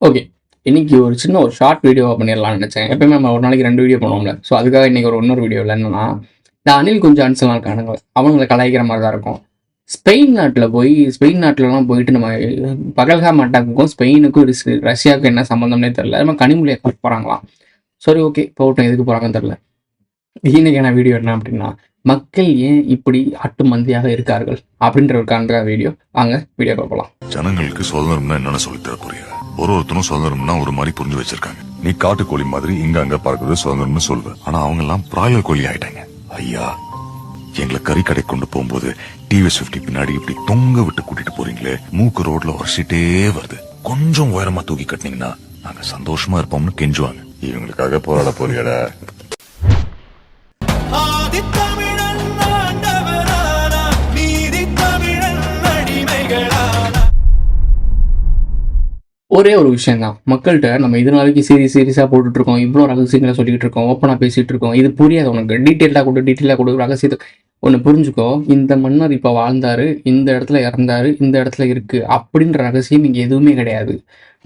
Okay. இன்னைக்கு ஒரு சின்ன ஷார்ட் வீடியோவா பண்ணிடலாம்னு நினைச்சேன். எப்பயுமே நம்ம ஒரு நாளைக்கு 2 வீடியோ பண்ணுவோம்ல. ஸோ அதுக்காக இன்னைக்கு இன்னொரு வீடியோல என்னன்னா, இந்த அணில் குஞ்சு இருக்கானுங்க. அவனுங்கள கலாய்க்கிற மாரி தான் இருக்கும். ஸ்பெயின் நாட்டுலலாம் போயிட்டு நம்ம பகல்காம் அட்டாக்குக்கும் ஸ்பெயினுக்கும் ரஷ்யாவுக்கும் என்ன சம்மந்தம்னே தெரியல. நம்ம கனிமொழிய கலக்க போறாங்களாம். சரி ஓகே. போகட்டும், எதுக்கு போறாங்கன்னு தெரியல. இன்னைக்கான வீடியோ என்ன அப்படின்னா, மக்கள் ஏன் இப்படி அட்டுமந்தியாக இருக்கார்கள் அப்படின்ற ஒரு வீடியோ. வாங்க வீடியோக்குள்ள போலாம். ஜனங்களுக்கு சுதந்திரம்னா என்னன்னு சொல்லித் தர புரியாது. ஒருத்தரும் சுதந்திரம்னா ஒரு மாதிரி புரிஞ்சு வச்சிருக்காங்க. நீ காட்டுக்கோழி மாதிரி இங்க அங்க பறக்குறது சுதந்திரம்னு சொல்வ. ஆனா அவங்க எல்லாம் பிராய்லர் கோழி ஆயிட்டாங்க. ஐயா, எங்களை கறிக்கடை கொண்டு போகும்போது டிவிஎஸ் 50 பின்னாடி இப்படி தொங்க விட்டு கூட்டிட்டு போறீங்களே, மூக்கு ரோட்ல உரசிட்டே வருது. கொஞ்சம் உயரமா தூக்கி கட்டினீங்கன்னா நாங்க சந்தோஷமா இருப்போம்னு கெஞ்சுவாங்க. இவங்களுக்காக போராட போறியடா. ஒரே ஒரு விஷயம் தான். மக்கள்கிட்ட நம்ம இது நாளைக்கு சீரியஸா போட்டுட்டு இருக்கோம். இவ்வளோ ரகசியங்களை சொல்லிட்டு இருக்கோம். ஓப்பனா பேசிட்டு இருக்கோம். இது புரியாது உனக்கு. டீட்டெயிலாக கொடு ரகசியத்தை ஒன்று புரிஞ்சுக்கோ. இந்த மன்னர் இப்போ வாழ்ந்தாரு, இந்த இடத்துல இறந்தாரு, இந்த இடத்துல இருக்கு அப்படின்ற ரகசியம் இங்கே எதுவுமே கிடையாது.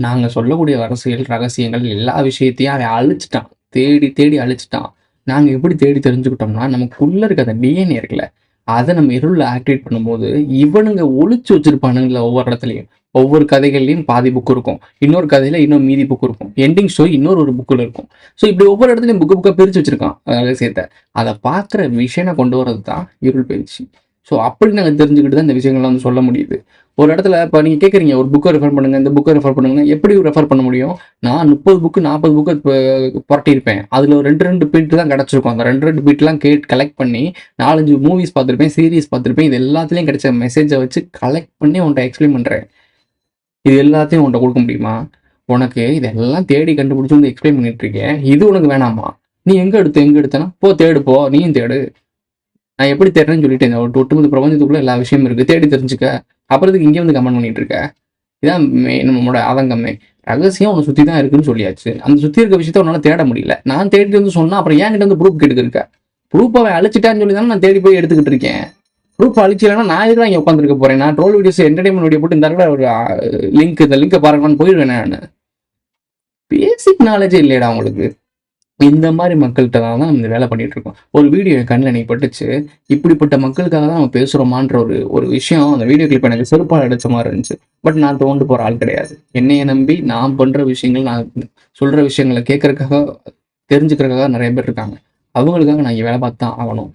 நாங்கள் சொல்லக்கூடிய ரகசியங்கள் எல்லா விஷயத்தையும் அவன் அழிச்சிட்டான். தேடி தேடி அழிச்சிட்டான். நாங்கள் எப்படி தேடி தெரிஞ்சுக்கிட்டோம்னா, நமக்குள்ள இருக்க அந்த டிஎன்ஏ இருக்குல்ல, அதை நம்ம இருளில் ஆக்டிவேட் பண்ணும்போது இவனுங்க ஒளிச்சு வச்சிருப்பானுங்கள ஒவ்வொரு இடத்துலையும். ஒவ்வொரு கதைகள்லையும் பாதி புக் இருக்கும். இன்னொரு கதையில இன்னொரு மீதி புக் இருக்கும். எண்டிங் ஸ்டோரி இன்னொரு புக்கில் இருக்கும். ஸோ இப்படி ஒவ்வொரு இடத்துலையும் புக்கை பிரித்து வச்சிருக்கான் ரகசியத்தை. அதை பார்க்குற விஷயனை கொண்டு வரது தான் இருள் பயிற்சி. ஸோ அப்படி நாங்கள் தெரிஞ்சுக்கிட்டு தான் இந்த விஷயங்கள்லாம் வந்து சொல்ல முடியுது. ஒரு இடத்துல இப்போ நீங்கள் கேட்குறீங்க, ஒரு புக்கை ரெஃபர் பண்ணுங்க, இந்த புக்கை ரெஃபர் பண்ணுங்க. எப்படி ரெஃபர் பண்ண முடியும்? நான் 30 புக்கு 40 புக்கு புரட்டியிருப்பேன். அதில் ஒரு 2 பீட்டு தான் கிடச்சிருக்கும். அந்த 2 பீட்லாம் கலெக்ட் பண்ணி 4-5 மூவிஸ் பார்த்துருப்பேன், சீரீஸ் பார்த்துருப்பேன். இது எல்லாத்துலேயும் கிடைச்ச மெசேஜை வச்சு கலெக்ட் பண்ணி உன்ட்ட எக்ஸ்பிளைன் பண்ணுறேன். இது எல்லாத்தையும் உன்ட்ட கொடுக்க முடியுமா? உனக்கு இதெல்லாம் தேடி கண்டுபிடிச்சி வந்து எக்ஸ்பிளைன் பண்ணிட்டு இருக்கேன். இது உனக்கு வேணாமா? நீ எங்கே எடுத்தனா போ, தேடு போ, நீயும் தேடு. நான் எப்படி தேடுறேன்னு சொல்லிட்டேன். ஒட்டுமொத்த பிரபஞ்சத்துக்குள்ள எல்லா விஷயமும் இருக்கு, தேடி தெரிஞ்சுக்க. அப்புறத்துக்கு இங்கே வந்து கமெண்ட் பண்ணிட்டு இருக்க. இதான் நம்மளோட ஆதங்கமே. ரகசியம் உன்னை சுற்றி தான் இருக்குன்னு சொல்லியாச்சு. அந்த சுற்றி இருக்க விஷயத்த உன்னால தேட முடியல. நான் தேடி வந்து சொன்னா அப்புறம் என்கிட்ட வந்து ப்ரூஃப் கேட்டுக்க. ப்ரூஃப் அவன் அழிச்சிட்டான்னு சொல்லி தானே நான் தேடி போய் எடுத்துக்கிட்டு இருக்கேன். ப்ரூஃப் அழிச்சிடலன்னா நான் எதுக்கு இங்கே உட்காந்துருக்க போறேன்? நான் ட்ரோல் வீடியோஸ் என்டர்டைன்மெண்ட் வீடியோ போட்டு இந்த ஒரு லிங்க், இந்த லிங்கை பாருங்கன்னு போயிடுவேன். நான் பேசிக் நாலேஜே இல்லையடா உங்களுக்கு. இந்த மாதிரி மக்கள்கிட்ட தான் நம்ம இந்த வேலை பண்ணிட்டு இருக்கோம். ஒரு வீடியோ என் கண்ணில் நீ பட்டுச்சு. இப்படிப்பட்ட மக்களுக்காக தான் நம்ம பேசுகிறோமான்ற ஒரு விஷயம் அந்த வீடியோ கிளிப் எனக்கு செருப்பால் அடிச்ச மாதிரி இருந்துச்சு. பட் நான் தோண்டு போகிற ஆள் கிடையாது. என்னைய நம்பி நான் பண்ணுற விஷயங்கள், நான் சொல்கிற விஷயங்களை கேட்கறதுக்காக, தெரிஞ்சுக்கிறதுக்காக நிறைய பேர் இருக்காங்க. அவங்களுக்காக நான் இங்கே வேலை பார்த்து தான் ஆகணும்.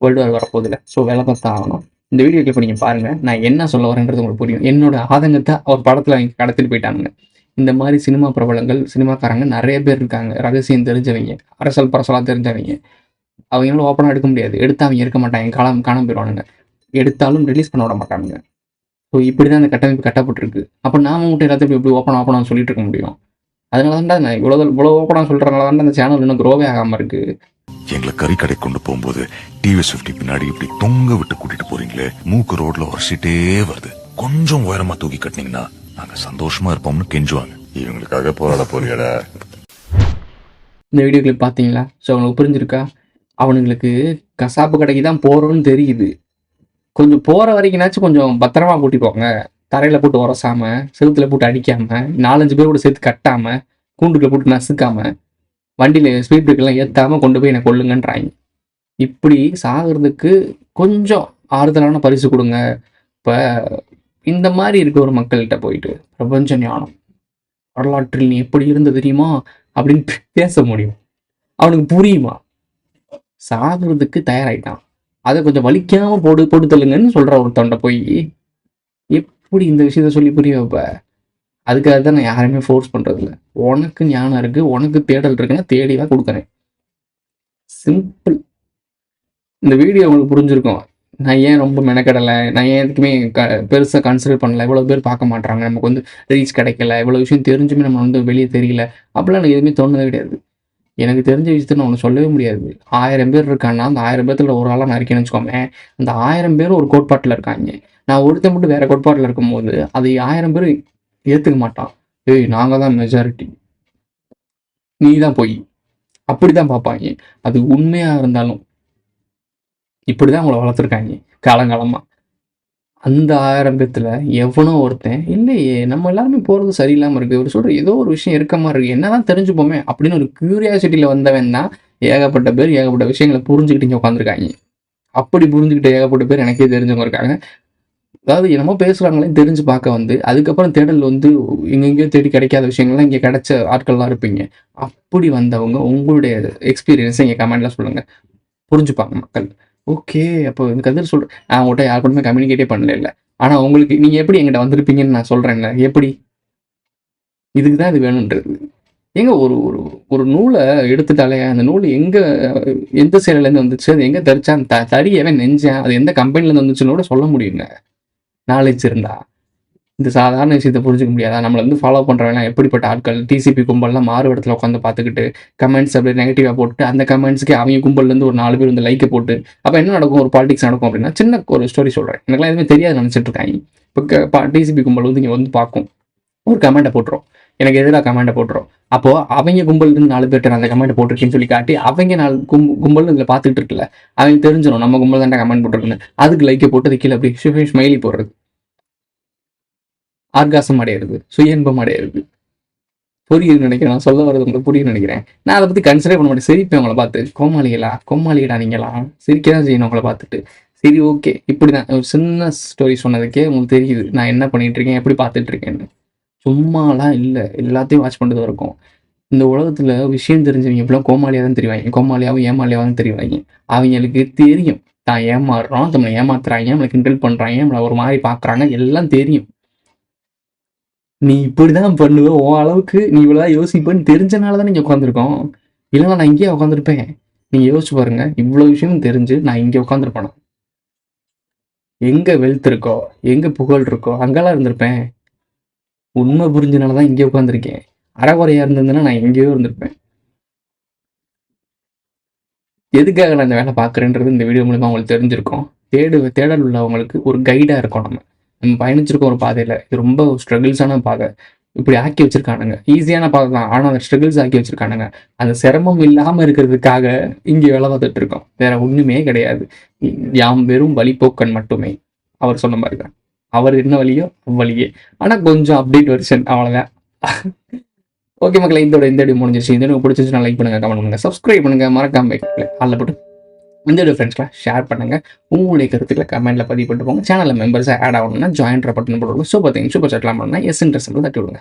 World war வரப்போதில்லை. ஸோ வேலை பார்த்து தான் ஆகணும். இந்த வீடியோ கிளிப் நீங்கள் பாருங்கள். நான் என்ன சொல்ல வரேன்றது உங்களுக்கு புரியும். என்னோட ஆதங்கத்தை ஒரு படத்தில் அவங்க கடத்திட்டு போயிட்டானுங்க. இந்த மாதிரி சினிமா பிரபலங்கள், சினிமாக்காரங்க நிறைய பேர் இருக்காங்க. ரகசியம் தெரிஞ்சவங்க, அரசல் பரசலாக தெரிஞ்சவங்க. அவங்களால ஓப்பனாக எடுக்க முடியாது. எடுத்து அவங்க இருக்க மாட்டாங்க, காணாம போயிடுவானுங்க. எடுத்தாலும் ரிலீஸ் பண்ண விட மாட்டானுங்க. ஸோ இப்படி தான் அந்த கட்டமைப்பு கட்டப்பட்டிருக்கு. அப்போ நாம மட்டும் எல்லாத்தையும் எப்படி ஓப்பனாக சொல்லிட்டு இருக்க முடியும்? அதனால தான் நான் இவ்வளோ ஓப்பனாக சொல்கிறதுனால தான் அந்த சேனல் இன்னும் க்ரோவே ஆகாமல் இருக்கு. எங்களை கறிக்கடை கொண்டு போகும்போது டிவிஎஸ் 50 பின்னாடி இப்படி தொங்க விட்டு கூட்டிட்டு போறீங்களே, மூக்கு ரோட்ல உரசிட்டே வருது. கொஞ்சம் உயரமா தூக்கி கட்டினீங்கன்னா நாங்க சந்தோஷமா இருப்போம்னு கெஞ்சுவாங்க. இவங்களுக்காக போராட போறியடா. இந்த வீடியோ கிளிப் பார்த்தீங்களா? ஸோ அவனுக்கு புரிஞ்சிருக்கா? அவனுங்களுக்கு கசாப்பு கடைக்கு தான் போகிறோன்னு தெரியுது. கொஞ்சம் போகிற வரைக்கும்னாச்சும் கொஞ்சம் பத்திரமா கூட்டிப்போங்க. தரையில் போட்டு உரசாம, செவுத்துல போட்டு அடிக்காம, 4-5 பேர் கூட சேர்த்து கட்டாம, கூண்டுக்குள்ள போட்டு நசுக்காம, வண்டியில் ஸ்பீட் பிரேக்கெல்லாம் ஏற்றாமல் கொண்டு போய் என்னை கொல்லுங்கன்றாங்க. இப்படி சாகிறதுக்கு கொஞ்சம் ஆறுதலான பரிசு கொடுங்க. இப்போ இந்த மாதிரி இருக்க ஒரு மக்கள்கிட்ட போயிட்டு பிரபஞ்ச ஞானம், வரலாற்றில் நீ எப்படி இருந்த தெரியுமா அப்படின்னு பேச முடியும்? அவனுக்கு புரியுமா? சாகிறதுக்கு தயாராயிட்டான். அதை கொஞ்சம் வலிக்காம போட்டு தள்ளுங்கன்னு சொல்ற ஒருத்தவன்ட்ட போய் எப்படி இந்த விஷயத்த சொல்லி புரிய வைப்ப? அதுக்காக தான் நான் யாருமே ஃபோர்ஸ் பண்றது இல்லை. உனக்கு ஞானம் இருக்கு, உனக்கு தேடல் இருக்குன்னா தேடிதான் கொடுக்குறேன். சிம்பிள். இந்த வீடியோ உங்களுக்கு புரிஞ்சிருக்கும். நான் ஏன் ரொம்ப மெனக்கடலை, நான் ஏன் எதுக்குமே பெருசாக கன்சிடர் பண்ணல, இவ்வளோ பேர் பார்க்க மாட்டாங்க, நமக்கு வந்து ரீச் கிடைக்கல, இவ்வளோ விஷயம் தெரிஞ்சுமே நம்ம வந்து வெளியே தெரியல, அப்படிலாம் எனக்கு எதுவுமே தோணுதே கிடையாது. எனக்கு தெரிஞ்ச விஷயத்த நான் ஒன்று சொல்லவே முடியாது. 1000 பேர் இருக்கான்னா அந்த 1000 பேர்த்துல ஒரு ஆளாக நான் இருக்கேன்னு வச்சுக்கோங்க. அந்த 1000 பேரும் ஒரு கோட்பாட்டில் இருக்காங்க. நான் ஒருத்தன் மட்டும் வேற கோட்பாட்டில் இருக்கும்போது அது 1000 பேர் ஏற்றுக்க மாட்டான். ஏய், நாங்கள் தான் மெஜாரிட்டி, நீ தான் போய் அப்படி தான் பார்ப்பாங்க. அது உண்மையாக இருந்தாலும் இப்படி தான் உங்களை வளர்த்துருக்காங்க காலங்காலமாக. அந்த 1000 பேத்துல எவனோ ஒருத்தன், "இல்லையே நம்ம எல்லாருமே போறது சரியில்லாம இருக்கு. இவரு சொல்ற ஏதோ ஒரு விஷயம் இருக்க மாரி இருக்கு. என்னதான் தெரிஞ்சுப்போமே!" அப்படின்னு ஒரு கியூரியாசிட்டில வந்தவன் தான் ஏகப்பட்ட பேர் ஏகப்பட்ட விஷயங்கள புரிஞ்சுகிட்டு இங்க உட்காந்துருக்காய்ங்க. அப்படி புரிஞ்சுகிட்ட ஏகப்பட்ட பேர் எனக்கே தெரிஞ்சவங்க இருக்காங்க. அதாவது என்னமோ பேசுறாங்களேன்னு தெரிஞ்சு பார்க்க வந்து, அதுக்கப்புறம் தேடல் வந்து எங்கெங்கேயோ தேடி கிடைக்காத விஷயங்கள்லாம் இங்க கிடைச்ச ஆட்கள்லாம் இருப்பீங்க. அப்படி வந்தவங்க உங்களுடைய எக்ஸ்பீரியன்ஸ இங்க கமெண்ட்ல சொல்லுங்க. புரிஞ்சுப்பாங்க மக்கள். ஓகே. அப்போ இந்த கதிர் நான் உங்கள்ட்ட யார் கூடயுமே கம்யூனிகேட்டே பண்ணலைல்ல. ஆனா உங்களுக்கு நீங்க எப்படி என்கிட்ட வந்திருப்பீங்கன்னு நான் சொல்றேன்ல. எப்படி? இதுக்கு தான் இது வேணுன்றது. ஏங்க ஒரு ஒரு ஒரு நூல எடுத்துட்டாலே, அந்த நூல் எந்த சேலையிலேருந்து வந்துச்சு? அது எங்க தரிச்சான்? தறி எவன் நெஞ்சான்? அது எந்த கம்பெனிலேருந்து வந்துச்சுன்னு கூட சொல்ல முடியுங்க. நாலேட்ஜ் இருந்தா. இந்த சாதாரண விஷயத்த புரிஞ்சுக்க முடியாதா? நம்மள வந்து ஃபாலோ பண்றவன்லாம் எப்படிப்பட்ட ஆட்கள்? டிசிபி கும்பல்லாம் மாறு இடத்துல உட்காந்து பார்த்துக்கிட்டு, கமெண்ட்ஸ் அப்படியே நெகட்டிவா போட்டு, அந்த கமெண்ட்ஸ்க்கே அவைங்க கும்பல்லேருந்து ஒரு 4 பேர் வந்து லைக்க போட்டு, அப்ப என்ன நடக்கும்? ஒரு பாலிடிக்ஸ் நடக்கும் அப்படின்னா, சின்ன ஒரு ஸ்டோரி சொல்றேன். எனக்கெல்லாம் எதுவுமே தெரியாதுன்னு நெனச்சுட்டு இருக்காய்ங்க. இப்ப டிசிபி கும்பல் வந்து இங்க வந்து பார்க்கும். ஒரு கமெண்ட்ட போட்டுரும். எனக்கு எதிரா கமெண்ட்ட போட்டுரும். அப்போ அவைங்க கும்பல்லேருந்து 4 பேர்ட்ட நான் அந்த கமெண்ட்ட போட்டிருக்கேன்னு சொல்லி காட்டி, அவைங்க 4 கும்பலும் இதுல பார்த்துக்கிட்டு இருக்குல்ல, அவங்களுக்கு தெரிஞ்சிரும். நம்ம கும்பல் தான்டா கமெண்ட் போட்டிருக்குன்னு. அதுக்கு லைக்க போட்டு அது கீழ அப்படியே ஸ்மைலி போடுறது. ஆர்காசம் அடையிறது. சுய இன்பம் அடையிறது. புரியுதுன்னு நெனைக்கிறேன். நான் சொல்ல வர்றது உங்களுக்கு புரியுதுன்னு நெனைக்கிறேன். நான் அத பத்தி கன்சிடரே பண்ண மாட்டேன். சிரிப்பேன் அவங்கள பார்த்து. கோமாளிகளா? கோமாளிடா நீங்கலாம். சிரிக்க தான் செய்யணும் உங்கள பார்த்துட்டு. சரி ஓகே. இப்படிதான். ஒரு சின்ன ஸ்டோரி சொன்னதுக்கே உங்களுக்கு தெரியுது. நான் என்ன பண்ணிட்டு இருக்கேன்? எப்படி பார்த்துட்டு இருக்கேன்னு. சும்மாலாம் இல்ல. எல்லாத்தையும் வாட்ச் பண்ணிட்டு தான் இருக்கோம். இந்த உலகத்துல விஷயம் தெரிஞ்சவங்க இப்பலாம் கோமாளியா தான் திரிவாய்ங்க. கோமாளியாவும், ஏமாளியாவும் தான் திரிவாய்ங்க. அவைங்களுக்கு தெரியும். தான் ஏமாறுறோம். நம்மள ஏமாத்துறாய்ங்க. நம்மள கிண்டல் பண்றாய்ங்க. நம்மள ஒரு மாரி பார்க்குறாங்க. எல்லாம் தெரியும். நீ இப்படிதான் பண்ணுவ. உன் அளவுக்கு நீ இவ்வளவுதான் யோசிப்பேன்னு தெரிஞ்சனால தான் இங்க உட்காந்துருக்கோம். இல்லன்னா நான் இங்கேயே உட்காந்துருப்பேன். நீங்க யோசிச்சு பாருங்க. இவ்வளவு விஷயமும் தெரிஞ்சு நான் இங்க உட்காந்துருப்பேனா? எங்க வெல்த் இருக்கோ, எங்க புகழ் இருக்கோ, அங்கலாம் இருந்திருப்பேன். உண்மை புரிஞ்சனால தான் இங்கே உட்காந்துருக்கேன். அறகுறையா இருந்திருந்தேன்னா நான் எங்கேயோ இருந்திருப்பேன். எதுக்காக நான் இந்த வேலை பார்க்குறேன்றது இந்த வீடியோ மூலியமா உங்களுக்கு தெரிஞ்சிருக்கும். தேடல் உள்ளவங்களுக்கு ஒரு கைடா இருக்கோம் நம்ம. நம்ம பயணிச்சிருக்கோம் ஒரு பாதையில. இது ரொம்ப ஸ்ட்ரகிள்ஸான பாதை. இப்படி ஆக்கி வச்சிருக்கானுங்க. ஈஸியான பாதை தான். ஆனா அந்த ஸ்ட்ரகிள்ஸ் ஆக்கி வச்சிருக்கானுங்க. அந்த சிரமம் இல்லாம இருக்கிறதுக்காக இங்க வேலை பார்த்துட்டு இருக்கோம். வேற ஒண்ணுமே கிடையாது. யாம் வெறும் வழிப்போக்கன் மட்டுமே. அவர் சொன்ன மாரி தான். அவர் என்ன வழியோ அவ்வழியே. ஆனா கொஞ்சம் அப்டேட் வெர்ஷன் அவ்வளோதான். ஓகே மக்களே, இந்த வீடியோ முடிஞ்சிருச்சு. இந்த வீடியோ பிடிச்சிருந்துச்சுன்னா லைக் பண்ணுங்க, கமெண்ட் பண்ணுங்க, சப்ஸ்கிரைப் பண்ணுங்க, மறக்காம ஆல்ல போட்டு இந்த வீடியோ ஃப்ரெண்ட்ஸ்லாம் ஷேர் பண்ணுங்க. உங்களுடைய கருத்துக்களை கமெண்ட்ல பதிவு பண்ணிட்டு போங்க. சேனல்ல மெம்பர்ஸா ஆட் ஆகணும்னா ஜாயின்ட்ற பட்டன் போடுங்க. சூப்பர் சாட்லாம் பண்ணா எஸ் இன்ட்ரெஸ்ட் தட்டி விடுங்க.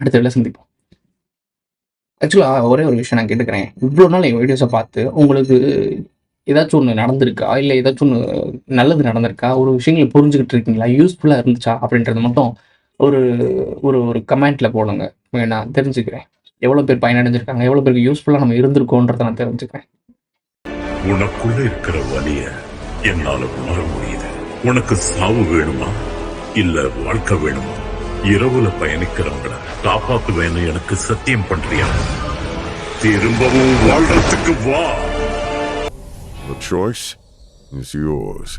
அடுத்த வீடியோல சந்திப்போம். ஆக்சுவலா ஒரே ஒரு விஷயம் நான் கேட்டுக்கிறேன். இவ்வளோ நாள் என் வீடியோஸை பார்த்து உங்களுக்கு ஏதாச்சும் ஒன்று நடந்திருக்கா? இல்லை ஏதாச்சும் ஒன்று நல்லது நடந்திருக்கா? ஒரு விஷயங்களை புரிஞ்சுக்கிட்டு இருக்கீங்களா? யூஸ்ஃபுல்லாக இருந்துச்சா? அப்படின்றது மட்டும் ஒரு ஒரு ஒரு கமெண்ட்ல போடுங்க. நான் தெரிஞ்சுக்கிறேன். எவ்வளோ பேர் பயனடைஞ்சிருக்காங்க? எவ்வளோ பேருக்கு யூஸ்ஃபுல்லாக நம்ம இருந்திருக்கோன்றதை நான் தெரிஞ்சுக்கிறேன். உனக்குள்ள இருக்கிற வலிய என்னால உணர முடியுது. உனக்கு சாவு வேணுமா இல்ல வாழ்க்கை வேணுமா? இரவுல பயணிக்கிறவங்கள காப்பாத்துவேன்னு எனக்கு சத்தியம் பண்றியா? திரும்பவும் வாழ்றதுக்கு வா. The choice is yours.